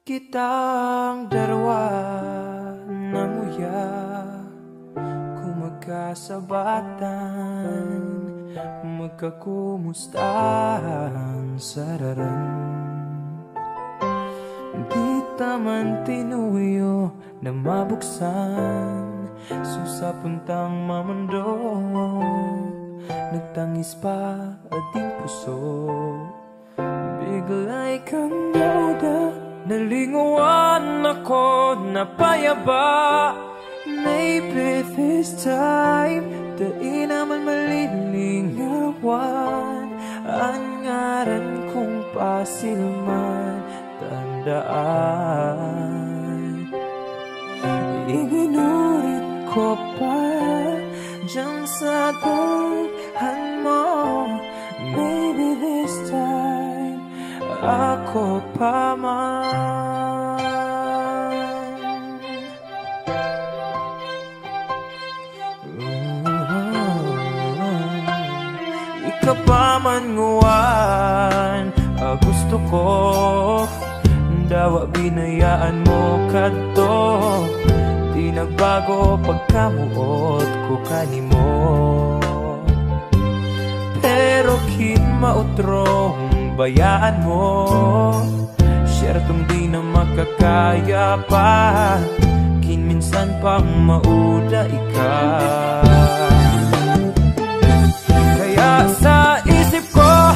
Kitang dalawa na nguya, kung magkasabatan, magkakumustahan sararan. Di taman tinuyo na mabuksan, susapuntang mamundo, nagtangis pa ating puso. Bigla'y kang nauda, nalinguan ako na payaba. Maybe this time, dai naman malilingawan. Ang ngaran kong pasilman, tandaan. Iginurit ko pa dyan sa dughan mo. Maybe this time, ako pa man. Ika pa man nguwan, gusto ko dawa binayaan mo kadto. Di nagbago pagkamuot ko kanimo, pero kin mautrong bayaan mo. Siyertong di na makakaya pa, kin minsan pang mauda ika. Kaya sa isip ko,